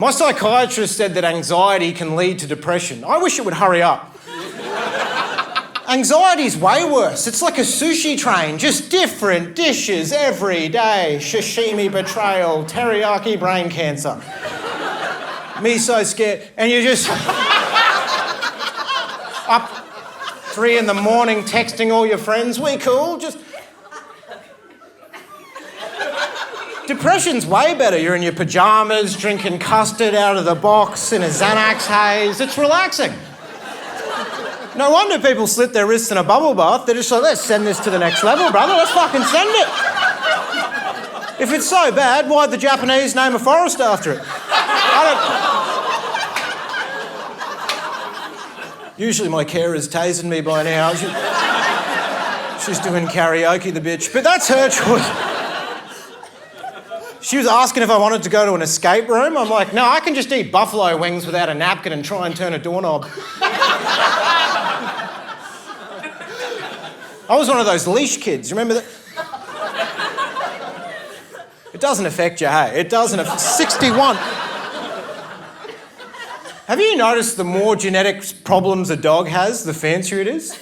My psychiatrist said that anxiety can lead to depression. I wish it would hurry up. Anxiety's way worse. It's like a sushi train, just different dishes every day. Sashimi betrayal, teriyaki brain cancer. Me so scared. And you're just up 3 a.m, texting all your friends, we cool, just... Depression's way better. You're in your pyjamas, drinking custard out of the box in a Xanax haze. It's relaxing. No wonder people slit their wrists in a bubble bath. They're just like, let's send this to the next level, brother. Let's fucking send it. If it's so bad, why'd the Japanese name a forest after it? Usually my carer's tasing me by now. She's doing karaoke, the bitch. But that's her choice. She was asking if I wanted to go to an escape room. I'm like, no, I can just eat buffalo wings without a napkin and try and turn a doorknob. I was one of those leash kids, remember that? It doesn't affect you, hey? It doesn't affect... 61. Have you noticed the more genetic problems a dog has, the fancier it is?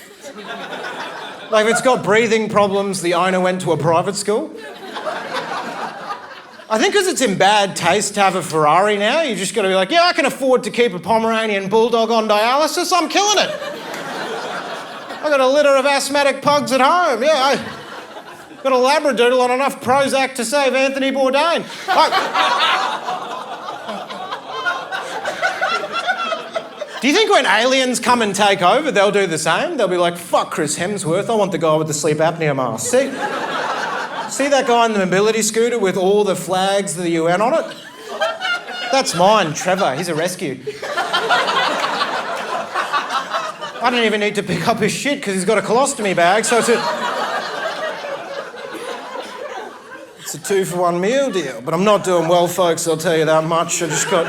Like if it's got breathing problems, the owner went to a private school. I think because it's in bad taste to have a Ferrari now, you just got to be like, yeah, I can afford to keep a Pomeranian bulldog on dialysis, I'm killing it. I got a litter of asthmatic pugs at home, yeah. I got a Labradoodle on enough Prozac to save Anthony Bourdain. Do you think when aliens come and take over, they'll do the same? They'll be like, fuck Chris Hemsworth, I want the guy with the sleep apnea mask. See that guy in the mobility scooter with all the flags of the UN on it? That's mine, Trevor. He's a rescue. I don't even need to pick up his shit because he's got a colostomy bag, so it's a 2-for-1 meal deal. But I'm not doing well, folks, I'll tell you that much. I just got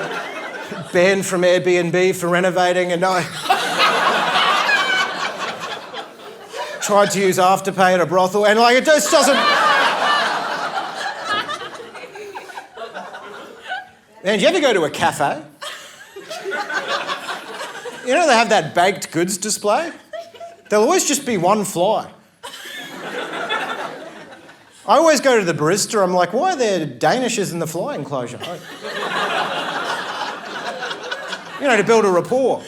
banned from Airbnb for renovating and I tried to use Afterpay at a brothel and like it just doesn't... Man, did you ever go to a cafe? You know they have that baked goods display? There'll always just be one fly. I always go to the barista, I'm like, why are there Danishes in the fly enclosure? You know, to build a rapport.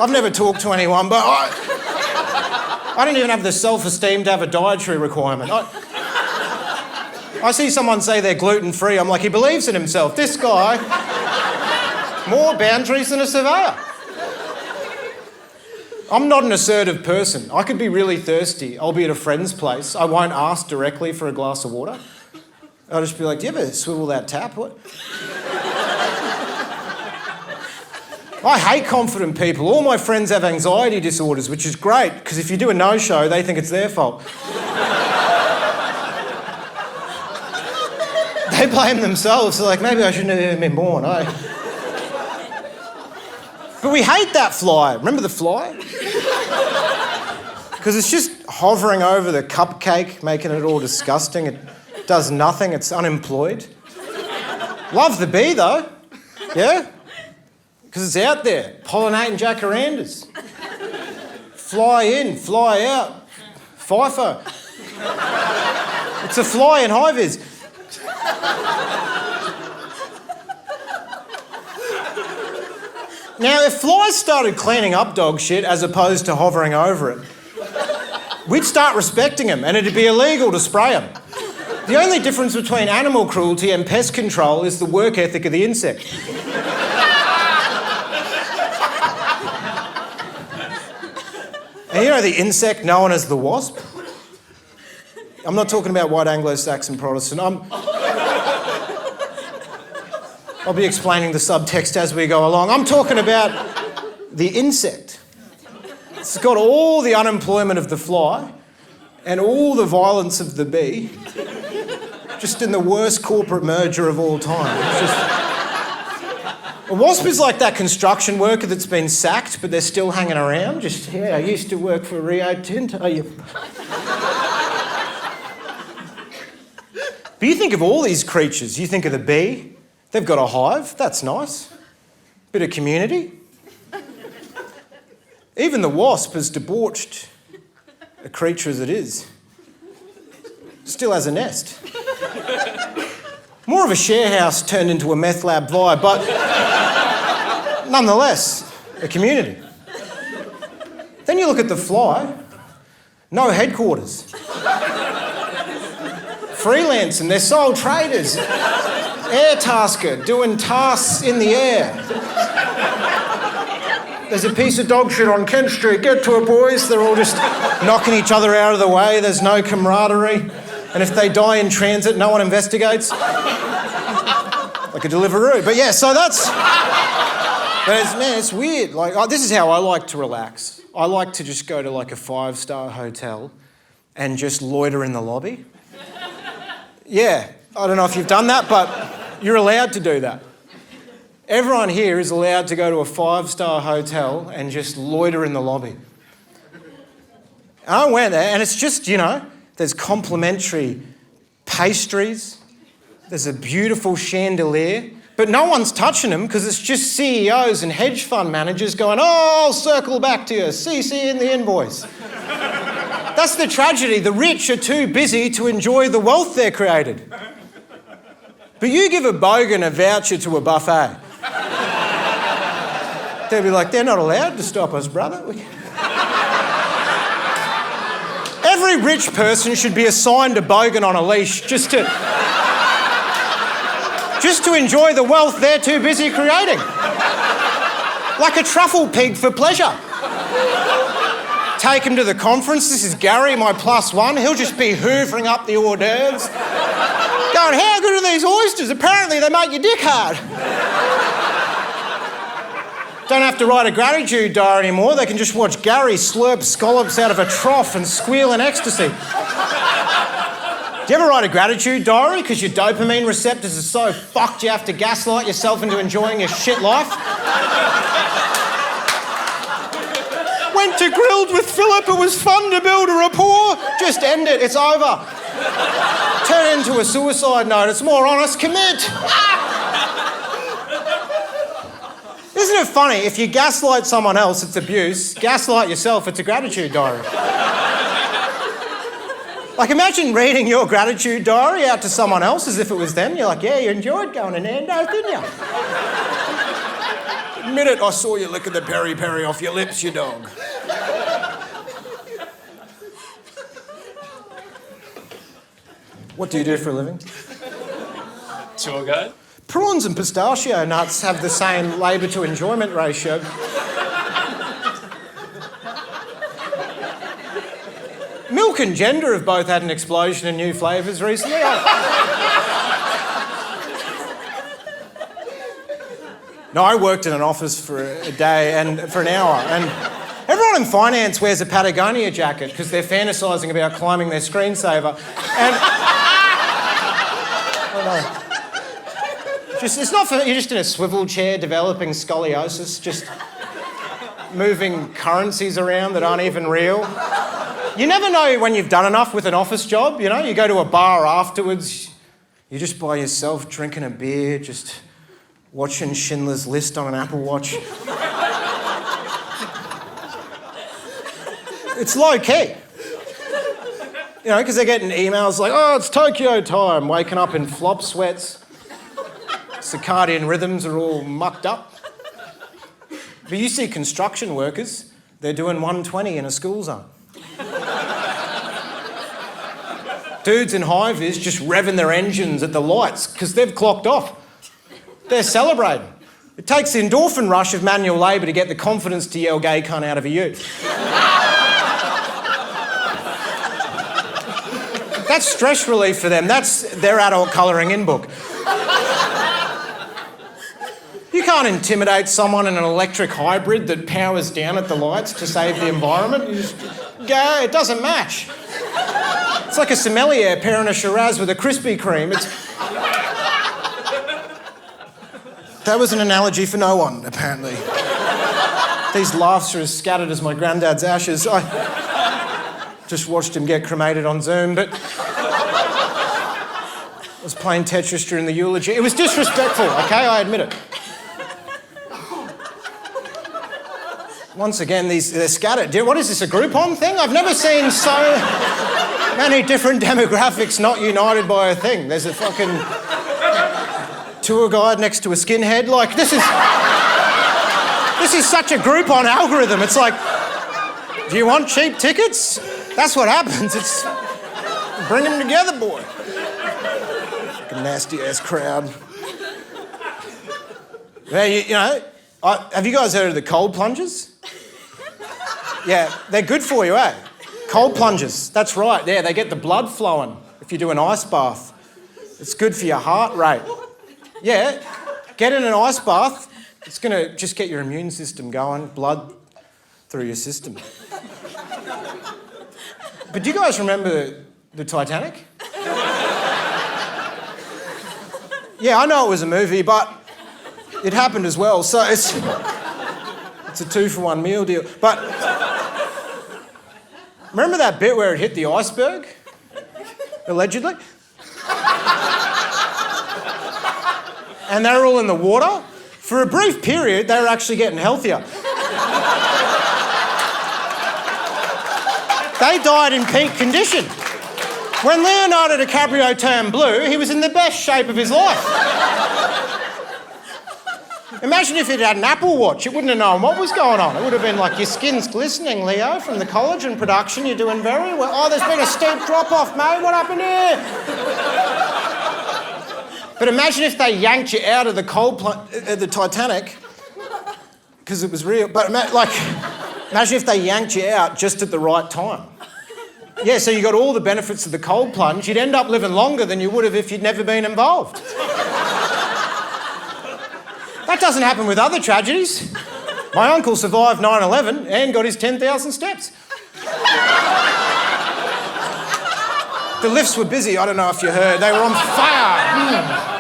I've never talked to anyone, but I don't even have the self-esteem to have a dietary requirement. I see someone say they're gluten-free, I'm like, he believes in himself. This guy, more boundaries than a surveyor. I'm not an assertive person. I could be really thirsty. I'll be at a friend's place. I won't ask directly for a glass of water. I'll just be like, do you ever swivel that tap? What? I hate confident people. All my friends have anxiety disorders, which is great, because if you do a no-show, they think it's their fault. They blame themselves. They're like, maybe I shouldn't have even been born. But we hate that fly. Remember the fly? Because it's just hovering over the cupcake, making it all disgusting. It does nothing. It's unemployed. Love the bee, though. Yeah? Because it's out there, pollinating jacarandas. Fly in, fly out. FIFO. It's a fly in high-vis. Now, if flies started cleaning up dog shit as opposed to hovering over it, we'd start respecting them and it'd be illegal to spray them. The only difference between animal cruelty and pest control is the work ethic of the insect. And you know the insect known as the wasp? I'm not talking about white Anglo-Saxon Protestant. I'll be explaining the subtext as we go along. I'm talking about the insect. It's got all the unemployment of the fly and all the violence of the bee, just in the worst corporate merger of all time. It's just... A wasp is like that construction worker that's been sacked, but they're still hanging around. Just, yeah, I used to work for Rio Tinto. But you think of all these creatures. You think of the bee, They've got a hive, that's nice. Bit of community. Even the wasp, as debauched a creature as it is, still has a nest. More of a share house turned into a meth lab vibe, but nonetheless, a community. Then you look at the fly, no headquarters. Freelance and they're sole traders. Air tasker, doing tasks in the air. There's a piece of dog shit on Kent Street, get to it boys. They're all just knocking each other out of the way. There's no camaraderie. And if they die in transit, no one investigates. Like a Deliveroo. But yeah, so that's... But it's weird. Like, this is how I like to relax. I like to just go to like a 5-star hotel and just loiter in the lobby. Yeah, I don't know if you've done that, but you're allowed to do that. Everyone here is allowed to go to a 5-star hotel and just loiter in the lobby. I went there and it's just, there's complimentary pastries, there's a beautiful chandelier, but no one's touching them because it's just CEOs and hedge fund managers going, oh, I'll circle back to you, CC in the invoice. That's the tragedy. The rich are too busy to enjoy the wealth they're created. But you give a bogan a voucher to a buffet. They'll be like, they're not allowed to stop us, brother. Every rich person should be assigned a bogan on a leash just to enjoy the wealth they're too busy creating. Like a truffle pig for pleasure. Take him to the conference. This is Gary, my +1. He'll just be hoovering up the hors d'oeuvres. Going, how good are these oysters? Apparently they make your dick hard. Don't have to write a gratitude diary anymore. They can just watch Gary slurp scallops out of a trough and squeal in ecstasy. Do you ever write a gratitude diary because your dopamine receptors are so fucked you have to gaslight yourself into enjoying your shit life? Went to Grilled with Philip, it was fun to build a rapport. Just end it, it's over. Turn it into a suicide note, it's more honest, commit. Isn't it funny, if you gaslight someone else, it's abuse. Gaslight yourself, it's a gratitude diary. Like, imagine reading your gratitude diary out to someone else as if it was them. You're like, yeah, you enjoyed going to Nando's, didn't you? Admit it, I saw you licking the peri-peri off your lips, you dog. What do you do for a living? Tour guide. Prawns and pistachio nuts have the same labour to enjoyment ratio. Milk and gender have both had an explosion in new flavours recently. No, I worked in an office for a day and for an hour, and everyone in finance wears a Patagonia jacket because they're fantasising about climbing their screensaver. And I don't know. It's not for, you're just in a swivel chair developing scoliosis, just moving currencies around that aren't even real. You never know when you've done enough with an office job, you go to a bar afterwards, you're just by yourself drinking a beer, just watching Schindler's List on an Apple Watch. It's low key. Because they're getting emails like, oh, it's Tokyo time, waking up in flop sweats. Circadian rhythms are all mucked up. But you see construction workers, they're doing 120 in a school zone. Dudes in high-vis just revving their engines at the lights because they've clocked off. They're celebrating. It takes the endorphin rush of manual labour to get the confidence to yell gay cunt out of a youth. That's stress relief for them. That's their adult colouring in book. You can't intimidate someone in an electric hybrid that powers down at the lights to save the environment. You just go, it doesn't match. It's like a sommelier pairing a Shiraz with a Krispy Kreme. That was an analogy for no one, apparently. These laughs are as scattered as my granddad's ashes. I just watched him get cremated on Zoom, but I was playing Tetris during the eulogy. It was disrespectful, okay? I admit it. Once again, they're scattered. What is this, a Groupon thing? I've never seen so many different demographics not united by a thing. There's a fucking tour guide next to a skinhead. Like, this is such a Groupon algorithm. It's like, do you want cheap tickets? That's what happens. It's bring them together, boy. Fucking nasty-ass crowd. Yeah, you know, have you guys heard of the cold plunges? Yeah, they're good for you, eh? Cold plunges, that's right. Yeah, they get the blood flowing if you do an ice bath. It's good for your heart rate. Yeah, get in an ice bath. It's going to just get your immune system going, blood through your system. But do you guys remember the Titanic? Yeah, I know it was a movie, but it happened as well, so it's a 2-for-1 meal deal. But remember that bit where it hit the iceberg? Allegedly? And they were all in the water? For a brief period, they were actually getting healthier. They died in peak condition. When Leonardo DiCaprio turned blue, he was in the best shape of his life. Imagine if he'd had an Apple Watch, it wouldn't have known what was going on. It would have been like, your skin's glistening, Leo, from the collagen production, you're doing very well. Oh, there's been a steep drop-off, mate, what happened here? But imagine if they yanked you out of the the Titanic, because it was real, but imagine if they yanked you out just at the right time. Yeah, so you got all the benefits of the cold plunge, you'd end up living longer than you would have if you'd never been involved. That doesn't happen with other tragedies. My uncle survived 9/11 and got his 10,000 steps. The lifts were busy, I don't know if you heard. They were on fire.